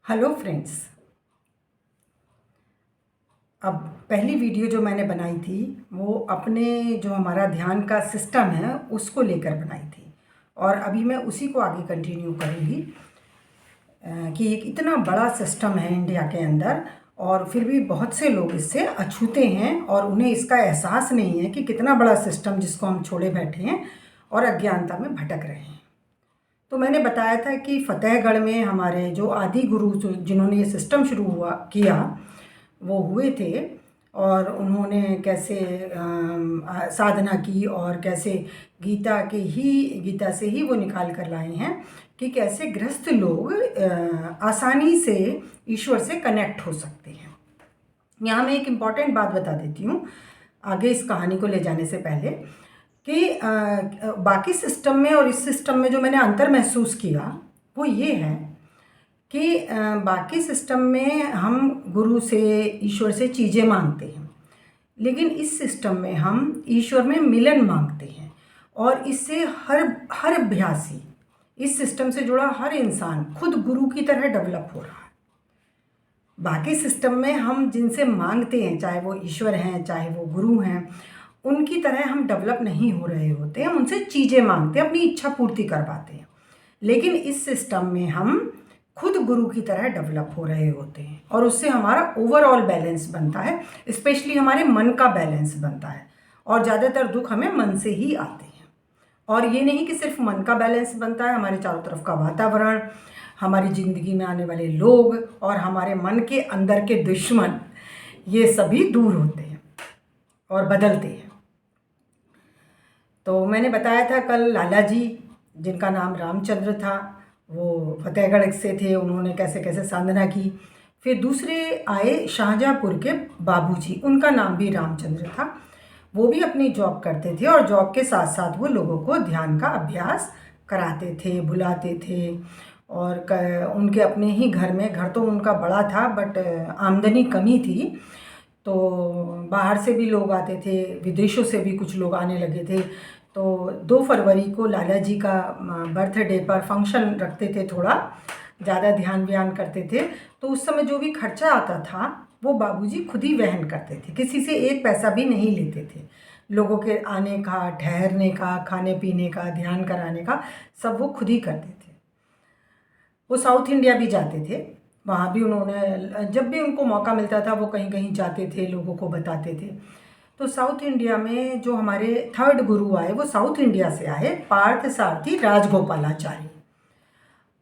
Hello friends. अब पहली video जो मैंने बनाई थी वो अपने जो हमारा ध्यान का सिस्टम है उसको लेकर बनाई थी और अभी मैं उसी को आगे कंटिन्यू करूँगी कि एक इतना बड़ा सिस्टम है इंडिया के अंदर और फिर भी बहुत से लोग इससे अछूते हैं और उन्हें इसका एहसास नहीं है कि कितना बड़ा सिस्टम जिसको हम छोड़े बैठे हैं और अज्ञानता में भटक रहे हैं। तो मैंने बताया था कि फतेहगढ़ में हमारे जो आदि गुरु जिन्होंने ये सिस्टम शुरू किया वो हुए थे और उन्होंने कैसे साधना की और कैसे गीता से ही वो निकाल कर लाए हैं कि कैसे गृहस्थ लोग आसानी से ईश्वर से कनेक्ट हो सकते हैं। यहाँ मैं एक इम्पॉर्टेंट बात बता देती हूँ आगे इस कहानी को ले जाने से पहले कि बाकी सिस्टम में और इस सिस्टम में जो मैंने अंतर महसूस किया वो ये है कि बाकी सिस्टम में हम गुरु से ईश्वर से चीज़ें मांगते हैं, लेकिन इस सिस्टम में हम ईश्वर में मिलन मांगते हैं और इससे हर अभ्यासी, इस सिस्टम से जुड़ा हर इंसान खुद गुरु की तरह डेवलप हो रहा है। बाकी सिस्टम में हम जिनसे मांगते हैं, चाहे वो ईश्वर हैं चाहे वो गुरु हैं, उनकी तरह हम डेवलप नहीं हो रहे होते हैं। हम उनसे चीज़ें मांगते हैं, अपनी इच्छा पूर्ति करवाते हैं, लेकिन इस सिस्टम में हम खुद गुरु की तरह डेवलप हो रहे होते हैं और उससे हमारा ओवरऑल बैलेंस बनता है, स्पेशली हमारे मन का बैलेंस बनता है और ज़्यादातर दुख हमें मन से ही आते हैं। और ये नहीं कि सिर्फ मन का बैलेंस बनता है, हमारे चारों तरफ का वातावरण, हमारी ज़िंदगी में आने वाले लोग और हमारे मन के अंदर के दुश्मन, ये सभी दूर होते हैं और बदलते हैं। तो मैंने बताया था कल लाला जी, जिनका नाम रामचंद्र था, वो फतेहगढ़ से थे, उन्होंने कैसे कैसे साधना की। फिर दूसरे आए शाहजहाँपुर के बाबूजी, उनका नाम भी रामचंद्र था। वो भी अपनी जॉब करते थे और जॉब के साथ साथ वो लोगों को ध्यान का अभ्यास कराते थे, बुलाते थे और उनके अपने ही घर में, घर तो उनका बड़ा था बट आमदनी कमी थी, तो बाहर से भी लोग आते थे, विदेशों से भी कुछ लोग आने लगे थे। तो 2 फरवरी को लाला जी का बर्थडे पर फंक्शन रखते थे, थोड़ा ज़्यादा ध्यान व्यान करते थे। तो उस समय जो भी खर्चा आता था वो बाबूजी खुद ही वहन करते थे, किसी से एक पैसा भी नहीं लेते थे। लोगों के आने का, ठहरने का, खाने पीने का, ध्यान कराने का, सब वो खुद ही करते थे। वो साउथ इंडिया भी जाते थे, वहाँ भी उन्होंने, जब भी उनको मौका मिलता था वो कहीं कहीं जाते थे, लोगों को बताते थे। तो साउथ इंडिया में जो हमारे 3rd गुरु आए वो साउथ इंडिया से आए, पार्थ सारथी राजगोपालाचारी।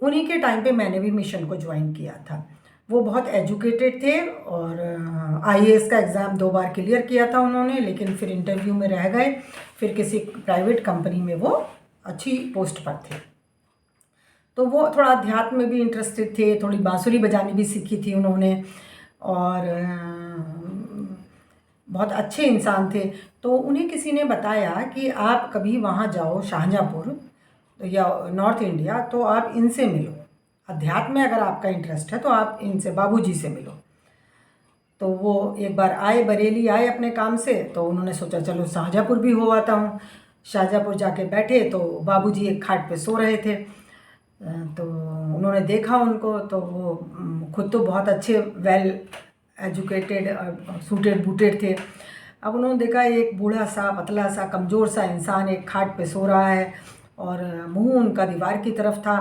उन्हीं के टाइम पे मैंने भी मिशन को ज्वाइन किया था। वो बहुत एजुकेटेड थे और आईएएस का एग्ज़ाम 2 बार क्लियर किया था उन्होंने, लेकिन फिर इंटरव्यू में रह गए। फिर किसी प्राइवेट कंपनी में वो अच्छी पोस्ट पर थे। तो वो थोड़ा अध्यात्म में भी इंटरेस्टेड थे, थोड़ी बांसुरी बजानी भी सीखी थी उन्होंने और बहुत अच्छे इंसान थे। तो उन्हें किसी ने बताया कि आप कभी वहाँ जाओ शाहजहाँपुर या नॉर्थ इंडिया, तो आप इनसे मिलो, अध्यात्म में अगर आपका इंटरेस्ट है तो आप इनसे, बाबूजी से मिलो। तो वो एक बार आए, बरेली आए अपने काम से, तो उन्होंने सोचा चलो शाहजहाँपुर भी हो आता हूँ। शाहजहाँपुर जाके बैठे तो बाबूजी एक खाट पे सो रहे थे। तो उन्होंने देखा उनको, तो वो खुद तो बहुत अच्छे वेल एजुकेटेड सूटेड बूटेड थे। अब उन्होंने देखा एक बूढ़ा सा, पतला सा, कमज़ोर सा इंसान एक खाट पे सो रहा है और मुंह उनका दीवार की तरफ था।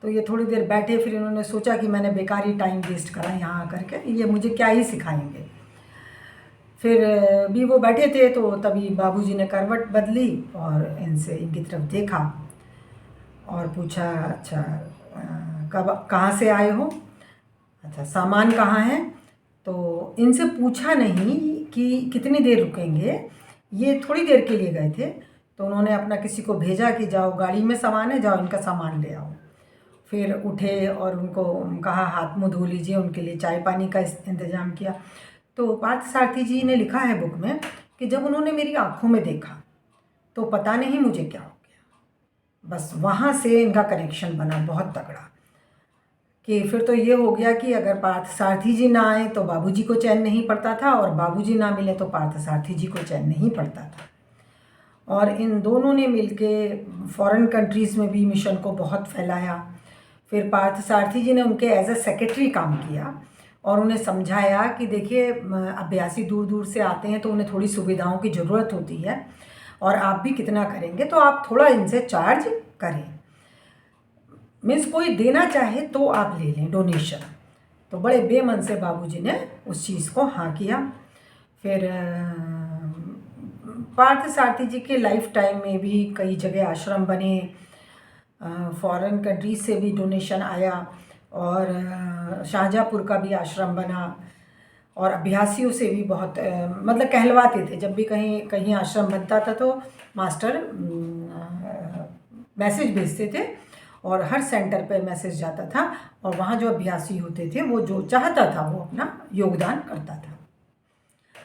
तो ये थोड़ी देर बैठे, फिर इन्होंने सोचा कि मैंने बेकार ही टाइम वेस्ट करा यहाँ आकर के, ये मुझे क्या ही सिखाएंगे। फिर भी वो बैठे थे, तो तभी बाबूजी ने करवट बदली और इनसे, इनकी तरफ देखा और पूछा, अच्छा कब, कहाँ से आए हो, अच्छा सामान कहाँ है। तो इनसे पूछा नहीं कि कितनी देर रुकेंगे, ये थोड़ी देर के लिए गए थे। तो उन्होंने अपना किसी को भेजा कि जाओ गाड़ी में सामान है, जाओ इनका सामान ले आओ। फिर उठे और उनको कहा हाथ मुँह धो लीजिए, उनके लिए चाय पानी का इंतज़ाम किया। तो पार्थ सारथी जी ने लिखा है बुक में कि जब उन्होंने मेरी आँखों में देखा तो पता नहीं मुझे क्या हो गया, बस वहाँ से इनका कनेक्शन बना बहुत तगड़ा कि फिर तो ये हो गया कि अगर पार्थ सारथी जी ना आए तो बाबूजी को चैन नहीं पड़ता था और बाबूजी ना मिले तो पार्थ सारथी जी को चैन नहीं पड़ता था। और इन दोनों ने मिलके फॉरेन कंट्रीज़ में भी मिशन को बहुत फैलाया। फिर पार्थ सारथी जी ने उनके एज अ सेक्रेटरी काम किया और उन्हें समझाया कि देखिए अभ्यासी दूर दूर से आते हैं तो उन्हें थोड़ी सुविधाओं की ज़रूरत होती है और आप भी कितना करेंगे तो आप थोड़ा इनसे चार्ज करें। मीन्स कोई देना चाहे तो आप ले लें डोनेशन। तो बड़े बेमन से बाबूजी ने उस चीज़ को हाँ किया। फिर पार्थ सारथी जी के लाइफ टाइम में भी कई जगह आश्रम बने, फॉरेन कंट्रीज से भी डोनेशन आया और शाहजहाँपुर का भी आश्रम बना और अभ्यासियों से भी बहुत मतलब कहलवाते थे। जब भी कहीं कहीं आश्रम बनता था तो मास्टर मैसेज भेजते थे और हर सेंटर पे मैसेज जाता था और वहाँ जो अभ्यासी होते थे वो जो चाहता था वो अपना योगदान करता था।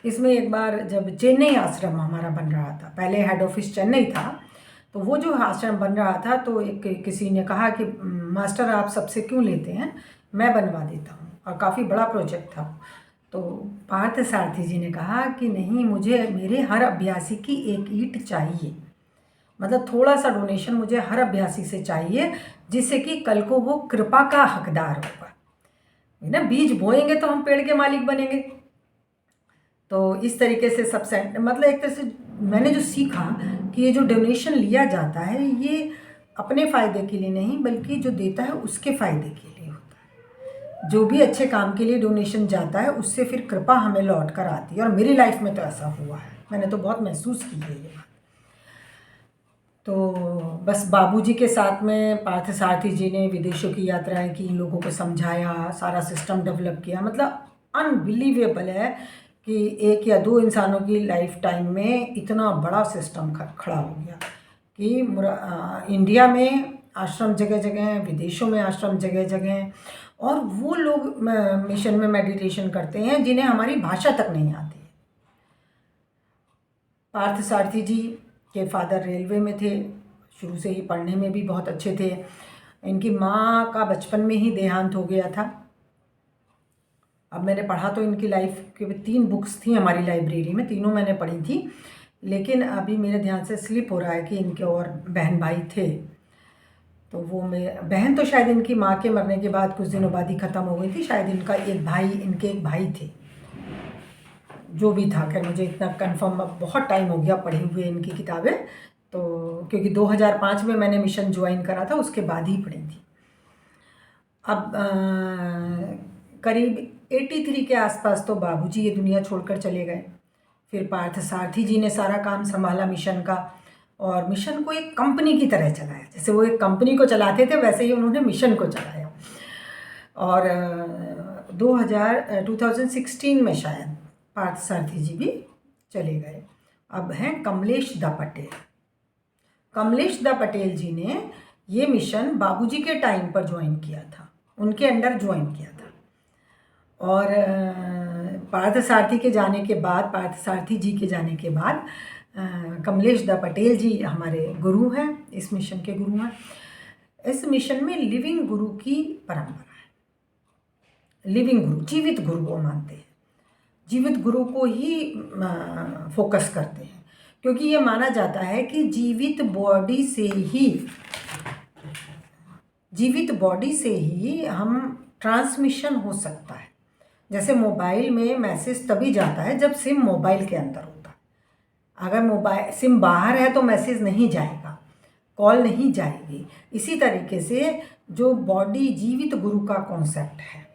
इसमें एक बार जब चेन्नई आश्रम हमारा बन रहा था, पहले हेड ऑफिस चेन्नई था, तो वो जो आश्रम बन रहा था तो एक किसी ने कहा कि मास्टर आप सबसे क्यों लेते हैं, मैं बनवा देता हूँ, और काफ़ी बड़ा प्रोजेक्ट था। तो पार्थ सारथी जी ने कहा कि नहीं, मुझे मेरे हर अभ्यासी की एक ईंट चाहिए, मतलब थोड़ा सा डोनेशन मुझे हर अभ्यासी से चाहिए जिससे कि कल को वो कृपा का हकदार होगा। है ना, बीज बोएंगे तो हम पेड़ के मालिक बनेंगे। तो इस तरीके से सब मतलब एक तरह से मैंने जो सीखा कि ये जो डोनेशन लिया जाता है ये अपने फ़ायदे के लिए नहीं बल्कि जो देता है उसके फ़ायदे के लिए होता है। जो भी अच्छे काम के लिए डोनेशन जाता है उससे फिर कृपा हमें लौट कर आती है, और मेरी लाइफ में तो ऐसा हुआ है, मैंने तो बहुत महसूस की है ये बात। तो बस बाबूजी के साथ में पार्थ सारथी जी ने विदेशों की यात्राएं की, लोगों को समझाया, सारा सिस्टम डेवलप किया। मतलब अनबिलीवेबल है कि एक या दो इंसानों की लाइफ टाइम में इतना बड़ा सिस्टम खड़ा हो गया कि इंडिया में आश्रम जगह जगह, विदेशों में आश्रम जगह जगह, और वो लोग मिशन में मेडिटेशन करते हैं जिन्हें हमारी भाषा तक नहीं आती। पार्थ सारथी जी के फादर रेलवे में थे, शुरू से ही पढ़ने में भी बहुत अच्छे थे। इनकी माँ का बचपन में ही देहांत हो गया था। अब मैंने पढ़ा तो इनकी लाइफ के 3 बुक्स थी हमारी लाइब्रेरी में, तीनों मैंने पढ़ी थी, लेकिन अभी मेरे ध्यान से स्लिप हो रहा है कि इनके और बहन भाई थे। तो वो बहन तो शायद इनकी माँ के मरने के बाद कुछ दिनों बाद ही ख़त्म हो गई थी। शायद इनके एक भाई थे, जो भी था। खैर मुझे इतना कंफर्म, अब बहुत टाइम हो गया पढ़े हुए इनकी किताबें, तो क्योंकि 2005 में मैंने मिशन ज्वाइन करा था, उसके बाद ही पढ़ी थी। अब करीब 83 के आसपास तो बाबूजी ये दुनिया छोड़कर चले गए। फिर पार्थ सारथी जी ने सारा काम संभाला मिशन का, और मिशन को एक कंपनी की तरह चलाया। जैसे वो एक कंपनी को चलाते थे वैसे ही उन्होंने मिशन को चलाया। और 2016 में शायद पार्थ सारथी जी भी चले गए। अब हैं कमलेश दा पटेल। कमलेश दा पटेल जी ने ये मिशन बाबूजी के टाइम पर ज्वाइन किया था, उनके अंडर ज्वाइन किया था। और पार्थ सारथी के जाने के बाद, पार्थ सारथी जी के जाने के बाद कमलेश दा पटेल जी हमारे गुरु हैं, इस मिशन के गुरु हैं। इस मिशन में लिविंग गुरु की परंपरा है। लिविंग गुरु, जीवित गुरु को मानते हैं, जीवित गुरु को ही फोकस करते हैं, क्योंकि ये माना जाता है कि जीवित बॉडी से ही हम ट्रांसमिशन हो सकता है। जैसे मोबाइल में मैसेज तभी जाता है जब सिम मोबाइल के अंदर होता है। अगर सिम बाहर है तो मैसेज नहीं जाएगा, कॉल नहीं जाएगी। इसी तरीके से जो बॉडी जीवित गुरु का कॉन्सेप्ट है,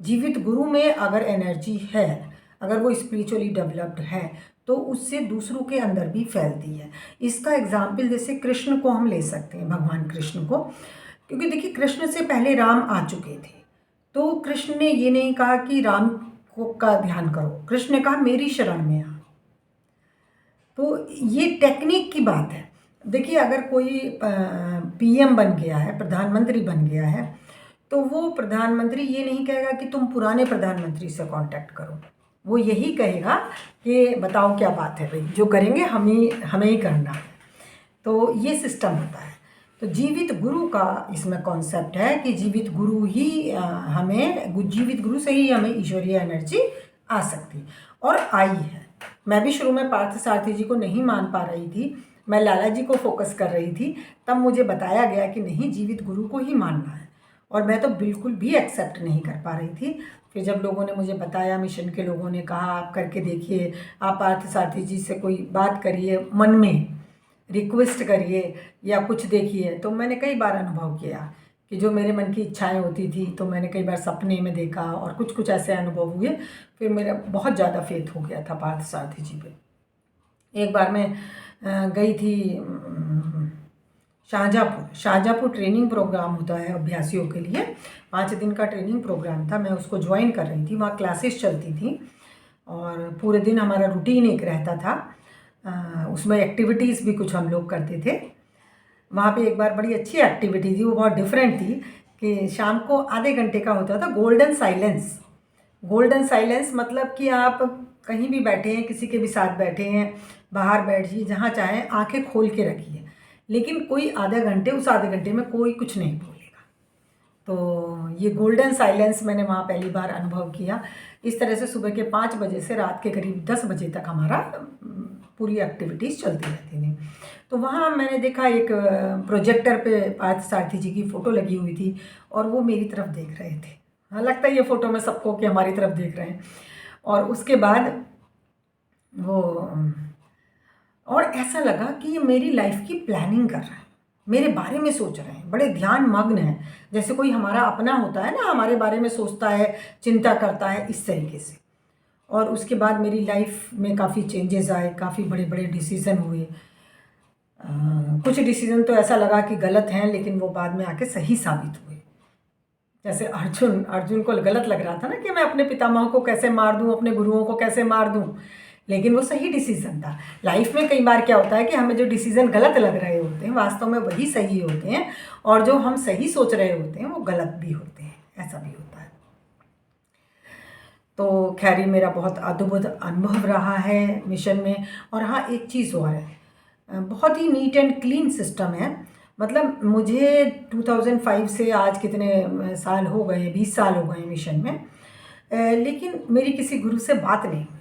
जीवित गुरु में अगर एनर्जी है, अगर वो स्पिरिचुअली डेवलप्ड है तो उससे दूसरों के अंदर भी फैलती है। इसका एग्जाम्पल जैसे कृष्ण को हम ले सकते हैं, भगवान कृष्ण को, क्योंकि देखिए कृष्ण से पहले राम आ चुके थे। तो कृष्ण ने ये नहीं कहा कि राम को का ध्यान करो, कृष्ण ने कहा मेरी शरण में आ। तो ये टेक्निक की बात है। देखिए अगर कोई पीएम बन गया है, प्रधानमंत्री बन गया है, तो वो प्रधानमंत्री ये नहीं कहेगा कि तुम पुराने प्रधानमंत्री से कांटेक्ट करो। वो यही कहेगा कि बताओ क्या बात है भाई, जो करेंगे हमें ही करना है। तो ये सिस्टम होता है। तो जीवित गुरु का इसमें कॉन्सेप्ट है कि जीवित गुरु से ही हमें ईश्वरीय एनर्जी आ सकती, और आई है। मैं भी शुरू में पार्थ सारथी जी को नहीं मान पा रही थी, मैं लाला जी को फोकस कर रही थी। तब मुझे बताया गया कि नहीं, जीवित गुरु को ही मानना है। और मैं तो बिल्कुल भी एक्सेप्ट नहीं कर पा रही थी। फिर जब लोगों ने मुझे बताया, मिशन के लोगों ने कहा आप करके देखिए, आप पार्थ सारथी जी से कोई बात करिए, मन में रिक्वेस्ट करिए या कुछ देखिए, तो मैंने कई बार अनुभव किया कि जो मेरे मन की इच्छाएं होती थी तो मैंने कई बार सपने में देखा और कुछ कुछ ऐसे अनुभव हुए। फिर मेरा बहुत ज़्यादा फेथ हो गया था पार्थ सारथी जी पे। एक बार मैं गई थी शाहजहाँपुर ट्रेनिंग प्रोग्राम होता है अभ्यासियों के लिए, 5 दिन का ट्रेनिंग प्रोग्राम था। मैं उसको ज्वाइन कर रही थी, वहाँ क्लासेस चलती थी और पूरे दिन हमारा रूटीन एक रहता था। उसमें एक्टिविटीज़ भी कुछ हम लोग करते थे। वहाँ पे एक बार बड़ी अच्छी एक्टिविटी थी, वो बहुत डिफरेंट थी कि शाम को आधे घंटे का होता था गोल्डन साइलेंस। गोल्डन साइलेंस मतलब कि आप कहीं भी बैठे हैं, किसी के भी साथ बैठे हैं, बाहर बैठिए, जहाँ चाहें आंखें खोल के रखिए, लेकिन कोई उस आधे घंटे में कोई कुछ नहीं बोलेगा। तो ये गोल्डन साइलेंस मैंने वहाँ पहली बार अनुभव किया। इस तरह से सुबह के 5 बजे से रात के करीब 10 बजे तक हमारा पूरी एक्टिविटीज़ चलती रहती थी। तो वहाँ मैंने देखा एक प्रोजेक्टर पे पार्थ सारथी जी की फ़ोटो लगी हुई थी और वो मेरी तरफ देख रहे थे। हाँ, लगता है ये फ़ोटो में सबको कि हमारी तरफ देख रहे हैं। और उसके बाद वो और ऐसा लगा कि ये मेरी लाइफ की प्लानिंग कर रहे हैं, मेरे बारे में सोच रहे हैं, बड़े ध्यान मग्न हैं, जैसे कोई हमारा अपना होता है ना, हमारे बारे में सोचता है, चिंता करता है, इस तरीके से। और उसके बाद मेरी लाइफ में काफ़ी चेंजेस आए, काफ़ी बड़े बड़े डिसीज़न हुए। कुछ डिसीज़न तो ऐसा लगा कि गलत हैं, लेकिन वो बाद में आके सही साबित हुए। जैसे अर्जुन को गलत लग रहा था ना कि मैं अपने पितामह को कैसे मार दूं, अपने गुरुओं को कैसे मार दूं, लेकिन वो सही डिसीज़न था। लाइफ में कई बार क्या होता है कि हमें जो डिसीज़न गलत लग रहे होते हैं वास्तव में वही सही होते हैं, और जो हम सही सोच रहे होते हैं वो गलत भी होते हैं, ऐसा भी होता है। तो खैर ये मेरा बहुत अद्भुत अनुभव रहा है मिशन में। और हाँ, एक चीज़ और है, बहुत ही नीट एंड क्लीन सिस्टम है। मतलब मुझे 2005 से आज कितने साल हो गए, 20 साल हो गए मिशन में, लेकिन मेरी किसी गुरु से बात नहीं हुई।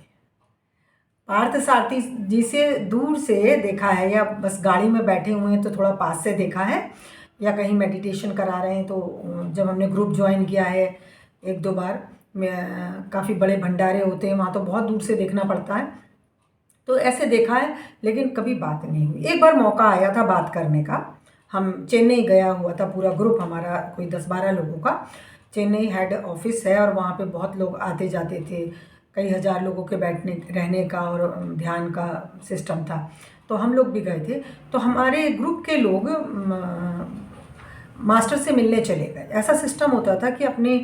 पार्थ सारथी जी से दूर से देखा है, या बस गाड़ी में बैठे हुए हैं तो थोड़ा पास से देखा है, या कहीं मेडिटेशन करा रहे हैं तो जब हमने ग्रुप ज्वाइन किया है 1-2 बार, काफ़ी बड़े भंडारे होते हैं वहाँ तो बहुत दूर से देखना पड़ता है, तो ऐसे देखा है, लेकिन कभी बात नहीं हुई। एक बार मौका आया था बात करने का, हम चेन्नई गया हुआ था पूरा ग्रुप हमारा, कोई 10-12 लोगों का। चेन्नई हेड ऑफिस है और वहाँ पे बहुत लोग आते जाते थे, कई हज़ार लोगों के बैठने रहने का और ध्यान का सिस्टम था। तो हम लोग भी गए थे, तो हमारे ग्रुप के लोग मास्टर से मिलने चले गए। ऐसा सिस्टम होता था कि अपनी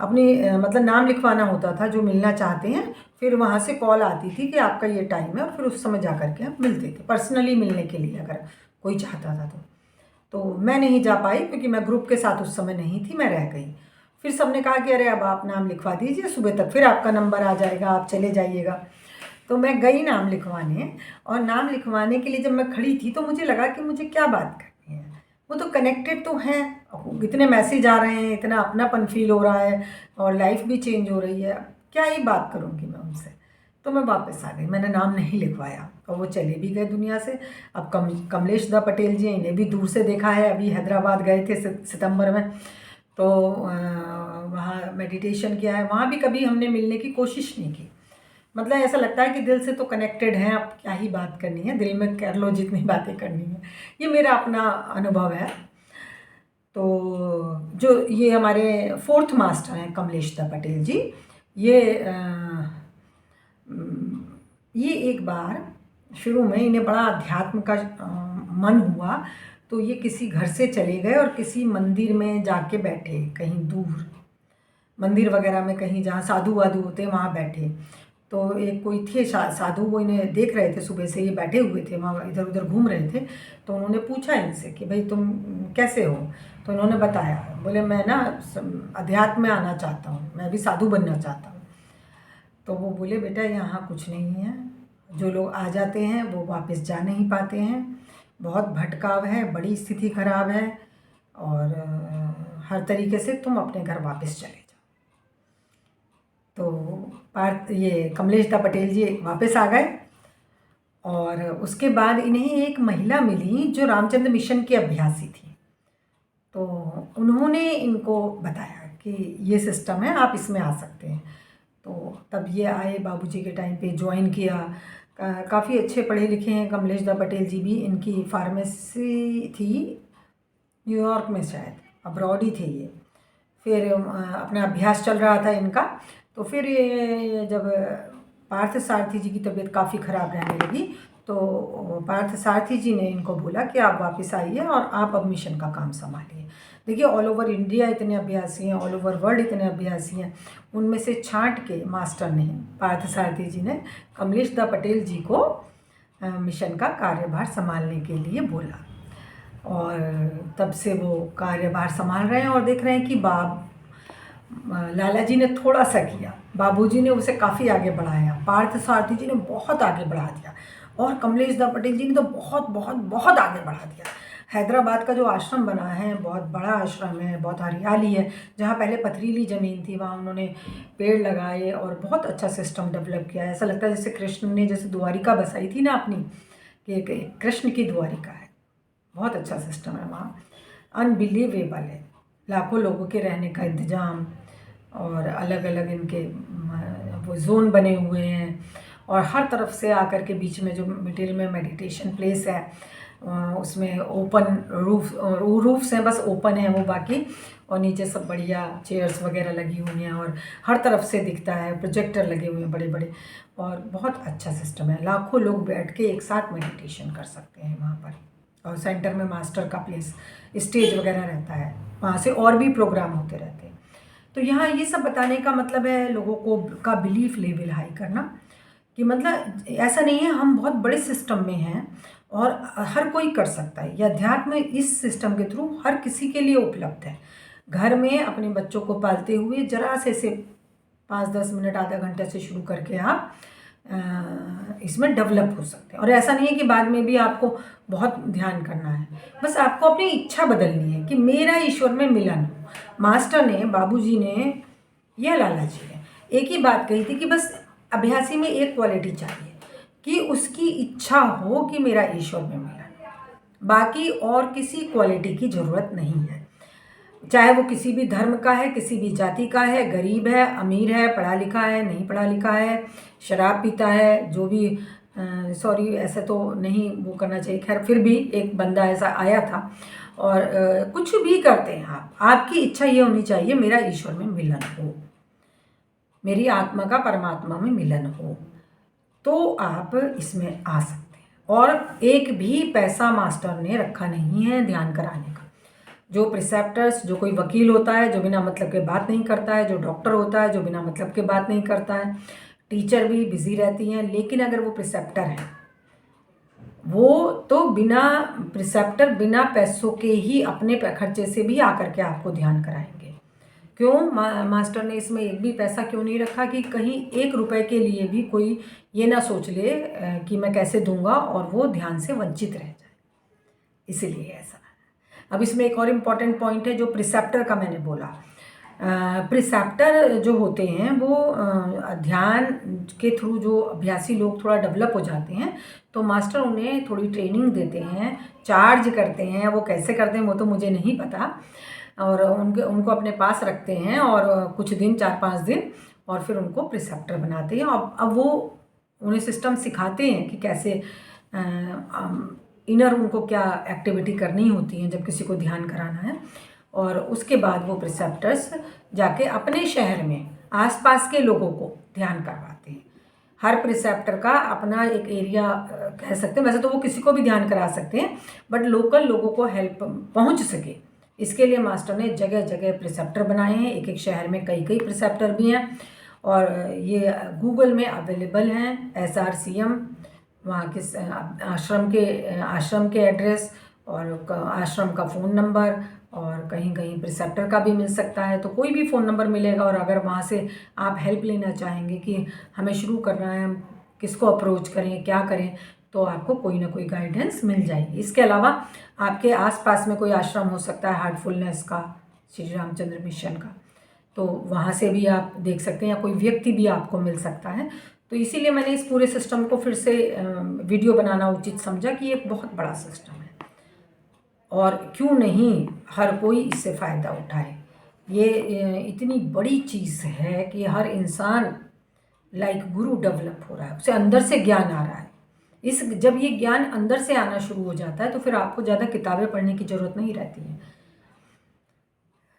मतलब नाम लिखवाना होता था जो मिलना चाहते हैं, फिर वहाँ से कॉल आती थी कि आपका ये टाइम है, और फिर उस समय जा कर के हम मिलते थे पर्सनली मिलने के लिए, अगर कोई चाहता था तो मैं नहीं जा पाई क्योंकि मैं ग्रुप के साथ उस समय नहीं थी, मैं रह गई। फिर सबने कहा कि अरे अब आप नाम लिखवा दीजिए, सुबह तक फिर आपका नंबर आ जाएगा, आप चले जाइएगा। तो मैं गई नाम लिखवाने, और नाम लिखवाने के लिए जब मैं खड़ी थी तो मुझे लगा कि मुझे क्या बात करनी है, वो तो कनेक्टेड तो हैं, इतने मैसेज आ रहे हैं, इतना अपनापन फील हो रहा है और लाइफ भी चेंज हो रही है, क्या ही बात करूँगी मैं उनसे। तो मैं वापस आ गई, मैंने नाम नहीं लिखवाया और वो चले भी गए दुनिया से। अब कमलेश दा पटेल जी, इन्हें भी दूर से देखा है, अभी हैदराबाद गए थे सितंबर में, तो वहाँ मेडिटेशन किया है, वहाँ भी कभी हमने मिलने की कोशिश नहीं की। मतलब ऐसा लगता है कि दिल से तो कनेक्टेड हैं, अब क्या ही बात करनी है, दिल में कर लो जितनी बातें करनी है। ये मेरा अपना अनुभव है। तो जो ये हमारे 4th मास्टर हैं कमलेश दा पटेल जी, ये एक बार शुरू में इन्हें बड़ा अध्यात्म का मन हुआ, तो ये किसी घर से चले गए और किसी मंदिर में जाके बैठे, कहीं दूर मंदिर वगैरह में, कहीं जहाँ साधु वाधु होते हैं वहाँ बैठे। तो एक कोई थे साधु, वो इन्हें देख रहे थे, सुबह से ये बैठे हुए थे वहाँ, इधर उधर घूम रहे थे। तो उन्होंने पूछा इनसे कि भाई तुम कैसे हो, तो इन्होंने बताया, बोले मैं ना अध्यात्म में आना चाहता हूँ, मैं भी साधु बनना चाहता हूँ। तो वो बोले बेटा यहाँ कुछ नहीं है, जो लोग आ जाते हैं वो वापस जा नहीं पाते हैं, बहुत भटकाव है, बड़ी स्थिति खराब है, और हर तरीके से तुम अपने घर वापस चले जाओ। तो ये कमलेश दा पटेल जी वापस आ गए, और उसके बाद इन्हें एक महिला मिली जो रामचंद्र मिशन की अभ्यासी थी। तो उन्होंने इनको बताया कि ये सिस्टम है, आप इसमें आ सकते हैं। तो तब ये आए, बाबूजी के टाइम पे ज्वाइन किया। काफ़ी अच्छे पढ़े लिखे हैं कमलेश दा पटेल जी भी। इनकी फार्मेसी थी न्यूयॉर्क में, शायद अब्रॉड ही थे ये। फिर अपना अभ्यास चल रहा था इनका। तो फिर ये जब पार्थ सारथी जी की तबीयत काफ़ी ख़राब रहने लगी तो पार्थ सारथी जी ने इनको बोला कि आप वापस आइए और आप अब मिशन का काम संभालिए। देखिए, ऑल ओवर इंडिया इतने अभ्यासी हैं, ऑल ओवर वर्ल्ड इतने अभ्यासी हैं, उनमें से छांट के मास्टर ने, पार्थ सारथी जी ने कमलेश दा पटेल जी को मिशन का कार्यभार संभालने के लिए बोला। और तब से वो कार्यभार संभाल रहे हैं और देख रहे हैं कि लाला जी ने थोड़ा सा किया, बाबूजी ने उसे काफ़ी आगे बढ़ाया, पार्थ सारथी जी ने बहुत आगे बढ़ा दिया और कमलेश दा पटेल जी ने तो बहुत बहुत बहुत आगे बढ़ा दिया। हैदराबाद का जो आश्रम बना है, बहुत बड़ा आश्रम है, बहुत हरियाली है। जहाँ पहले पथरीली ज़मीन थी वहाँ उन्होंने पेड़ लगाए और बहुत अच्छा सिस्टम डेवलप किया। ऐसा लगता है जैसे कृष्ण ने जैसे द्वारिका बसाई थी ना अपनी, कि कृष्ण की द्वारिका है। बहुत अच्छा सिस्टम है वहाँ, अनबिलीवेबल है। लाखों लोगों के रहने का इंतज़ाम और अलग अलग इनके वो जोन बने हुए हैं और हर तरफ से आकर के बीच में जो मिडिल में मेडिटेशन प्लेस है उसमें ओपन रूफ्स हैं, बस ओपन है वो बाकी, और नीचे सब बढ़िया चेयर्स वगैरह लगी हुई हैं और हर तरफ से दिखता है, प्रोजेक्टर लगे हुए हैं बड़े बड़े और बहुत अच्छा सिस्टम है। लाखों लोग बैठ के एक साथ मेडिटेशन कर सकते हैं वहाँ पर। और सेंटर में मास्टर का प्लेस, स्टेज वगैरह रहता है, वहाँ से और भी प्रोग्राम होते रहते हैं। तो यहाँ ये सब बताने का मतलब है लोगों को का बिलीफ लेवल हाई करना, कि मतलब ऐसा नहीं है हम बहुत बड़े सिस्टम में हैं और हर कोई कर सकता है। यह अध्यात्म इस सिस्टम के थ्रू हर किसी के लिए उपलब्ध है। घर में अपने बच्चों को पालते हुए जरा से 5-10 मिनट आधा घंटे से शुरू करके आप इसमें डेवलप हो सकते हैं। और ऐसा नहीं है कि बाद में भी आपको बहुत ध्यान करना है, बस आपको अपनी इच्छा बदलनी है कि मेरा ईश्वर में मिलन हो। मास्टर ने, बाबूजी ने या लाला जी ने एक ही बात कही थी कि बस अभ्यासी में एक क्वालिटी चाहिए कि उसकी इच्छा हो कि मेरा ईश्वर में मिलन, बाकी और किसी क्वालिटी की ज़रूरत नहीं है। चाहे वो किसी भी धर्म का है, किसी भी जाति का है, गरीब है, अमीर है, पढ़ा लिखा है, नहीं पढ़ा लिखा है, शराब पीता है, जो भी सॉरी ऐसा तो नहीं वो करना चाहिए, खैर फिर भी एक बंदा ऐसा आया था। और कुछ भी करते हैं आप, आपकी इच्छा ये होनी चाहिए मेरा ईश्वर में मिलन हो, मेरी आत्मा का परमात्मा में मिलन हो, तो आप इसमें आ सकते हैं। और एक भी पैसा मास्टर ने रखा नहीं है ध्यान कराने का। जो प्रिसेप्टर्स, जो कोई वकील होता है जो बिना मतलब के बात नहीं करता है, जो डॉक्टर होता है जो बिना मतलब के बात नहीं करता है, टीचर भी बिजी रहती हैं, लेकिन अगर वो प्रिसेप्टर हैं वो तो बिना प्रिसेप्टर, बिना पैसों के ही अपने खर्चे से भी आकर के आपको ध्यान कराएंगे। क्यों मास्टर ने इसमें एक भी पैसा क्यों नहीं रखा कि कहीं 1 रुपए के लिए भी कोई ये ना सोच ले कि मैं कैसे दूंगा और वो ध्यान से वंचित रह जाए, इसीलिए ऐसा। अब इसमें एक और इम्पॉर्टेंट पॉइंट है जो प्रिसेप्टर का मैंने बोला। प्रिसेप्टर जो होते हैं वो ध्यान के थ्रू जो अभ्यासी लोग थोड़ा डेवलप हो जाते हैं तो मास्टर उन्हें थोड़ी ट्रेनिंग देते हैं, चार्ज करते हैं। वो कैसे करते हैं वो तो मुझे नहीं पता, और उनको अपने पास रखते हैं और कुछ दिन, 4-5 दिन, और फिर उनको प्रिसेप्टर बनाते हैं। अब वो उन्हें सिस्टम सिखाते हैं कि कैसे इनर उनको क्या एक्टिविटी करनी होती है जब किसी को ध्यान कराना है। और उसके बाद वो प्रिसेप्टर्स जाके अपने शहर में आसपास के लोगों को ध्यान करवाते हैं। हर प्रिसेप्टर का अपना एक एरिया कह सकते हैं, वैसे तो वो किसी को भी ध्यान करा सकते हैं, बट लोकल लोगों को हेल्प पहुंच सके इसके लिए मास्टर ने जगह जगह प्रिसेप्टर बनाए हैं। एक एक शहर में कई कई प्रिसेप्टर भी हैं और ये गूगल में अवेलेबल हैं। SRCM वहाँ के आश्रम के एड्रेस और आश्रम का फ़ोन नंबर, और कहीं कहीं प्रिसेप्टर का भी मिल सकता है, तो कोई भी फ़ोन नंबर मिलेगा। और अगर वहाँ से आप हेल्प लेना चाहेंगे कि हमें शुरू करना है, हम किसको अप्रोच करें, क्या करें, तो आपको कोई ना कोई गाइडेंस मिल जाएगी। इसके अलावा आपके आसपास में कोई आश्रम हो सकता है हार्टफुलनेस का, श्री रामचंद्र मिशन का, तो वहाँ से भी आप देख सकते हैं, या कोई व्यक्ति भी आपको मिल सकता है। तो इसीलिए मैंने इस पूरे सिस्टम को फिर से वीडियो बनाना उचित समझा कि एक बहुत बड़ा सिस्टम है और क्यों नहीं हर कोई इससे फ़ायदा उठाए। ये इतनी बड़ी चीज़ है कि हर इंसान लाइक गुरु डेवलप हो रहा है, उसे अंदर से ज्ञान आ रहा है। जब ये ज्ञान अंदर से आना शुरू हो जाता है तो फिर आपको ज़्यादा किताबें पढ़ने की ज़रूरत नहीं रहती है,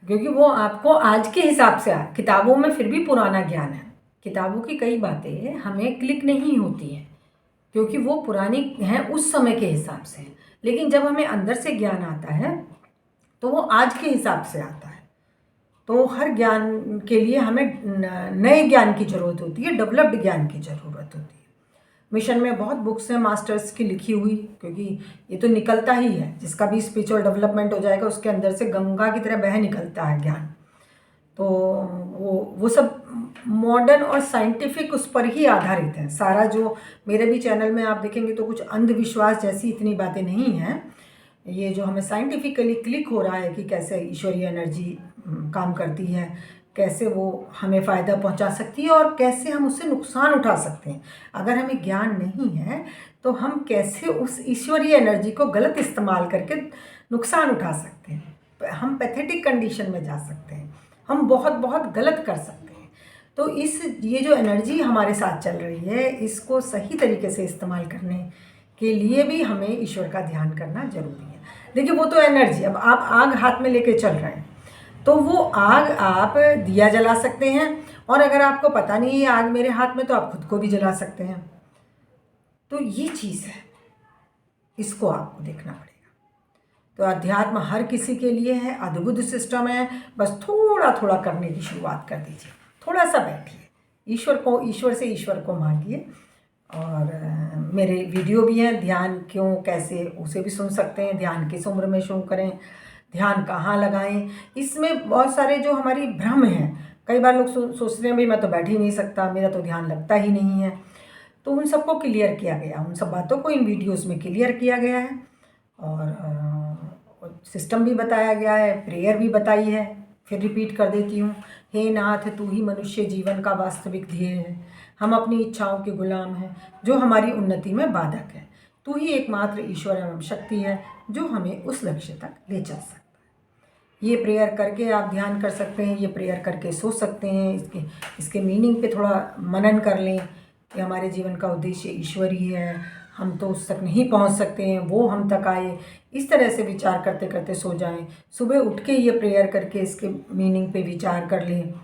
क्योंकि वो आपको आज के हिसाब से किताबों में फिर भी पुराना ज्ञान है। किताबों की कई बातें हमें क्लिक नहीं होती हैं क्योंकि वो पुरानी हैं उस समय के हिसाब से, लेकिन जब हमें अंदर से ज्ञान आता है तो वो आज के हिसाब से आता है। तो हर ज्ञान के लिए हमें नए ज्ञान की ज़रूरत होती है, डेवलप्ड ज्ञान की ज़रूरत होती है। मिशन में बहुत बुक्स हैं मास्टर्स की लिखी हुई, क्योंकि ये तो निकलता ही है, जिसका भी स्पिरिचुअल डेवलपमेंट हो जाएगा उसके अंदर से गंगा की तरह बह निकलता है ज्ञान। तो वो सब मॉडर्न और साइंटिफिक उस पर ही आधारित है सारा। जो मेरे भी चैनल में आप देखेंगे तो कुछ अंधविश्वास जैसी इतनी बातें नहीं हैं। ये जो हमें साइंटिफिकली क्लिक हो रहा है कि कैसे ईश्वरीय एनर्जी काम करती है, कैसे वो हमें फ़ायदा पहुंचा सकती है और कैसे हम उससे नुकसान उठा सकते हैं। अगर हमें ज्ञान नहीं है तो हम कैसे उस ईश्वरीय एनर्जी को गलत इस्तेमाल करके नुकसान उठा सकते हैं, हम पैथेटिक कंडीशन में जा सकते हैं, हम बहुत बहुत गलत कर सकते हैं। तो ये जो एनर्जी हमारे साथ चल रही है, इसको सही तरीके से इस्तेमाल करने के लिए भी हमें ईश्वर का ध्यान करना ज़रूरी है। देखिए वो तो एनर्जी, अब आप आग हाथ में लेके चल रहे हैं तो वो आग आप दिया जला सकते हैं, और अगर आपको पता नहीं है आग मेरे हाथ में तो आप खुद को भी जला सकते हैं। तो ये चीज़ है, इसको आपको देखना पड़ेगा। तो अध्यात्म हर किसी के लिए है, अद्भुत सिस्टम है, बस थोड़ा थोड़ा करने की शुरुआत कर दीजिए, थोड़ा सा बैठिए, ईश्वर को मांगिए। और मेरे वीडियो भी हैं, ध्यान क्यों कैसे उसे भी सुन सकते हैं, ध्यान किस उम्र में शुरू करें, ध्यान कहाँ लगाएं। इसमें बहुत सारे जो हमारी भ्रम हैं, कई बार लोग सोचते हैं भाई मैं तो बैठ ही नहीं सकता, मेरा तो ध्यान लगता ही नहीं है। तो उन सबको क्लियर किया गया, उन सब बातों को इन वीडियोस में क्लियर किया गया है, और सिस्टम भी बताया गया है, प्रेयर भी बताई है। फिर रिपीट कर देती हूँ, हे नाथ तू ही मनुष्य जीवन का वास्तविक ध्येय है, हम अपनी इच्छाओं के गुलाम हैं जो हमारी उन्नति में बाधक है, तू ही एकमात्र ईश्वर एवं शक्ति है जो हमें उस लक्ष्य तक ले चल सकता है। ये प्रेयर करके आप ध्यान कर सकते हैं, ये प्रेयर करके सोच सकते हैं, इसके मीनिंग पे थोड़ा मनन कर लें कि हमारे जीवन का उद्देश्य ईश्वर ही है, हम तो उस तक नहीं पहुंच सकते हैं, वो हम तक आए। इस तरह से विचार करते करते सो जाएं, सुबह उठ के ये प्रेयर करके इसके मीनिंग पे विचार कर लें,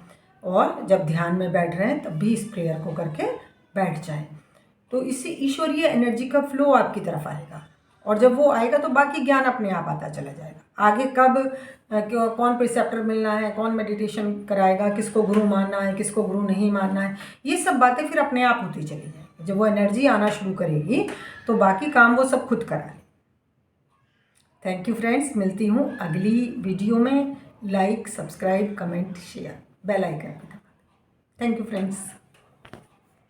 और जब ध्यान में बैठ रहे हैं तब भी इस प्रेयर को करके बैठ जाएं। तो इससे ईश्वरीय एनर्जी का फ्लो आपकी तरफ आएगा, और जब वो आएगा तो बाकी ज्ञान अपने आप आता चला जाएगा। आगे कब कौन प्रिसेप्टर मिलना है, कौन मेडिटेशन कराएगा, किसको गुरु मानना है, किसको गुरु नहीं मानना है, ये सब बातें फिर अपने आप होती चली जाएगी। जब वो एनर्जी आना शुरू करेगी तो बाकी काम वो सब खुद कराए। थैंक यू फ्रेंड्स, मिलती हूँ अगली वीडियो में। Like, subscribe, comment, share, bell icon पे दबा दें। Thank you friends.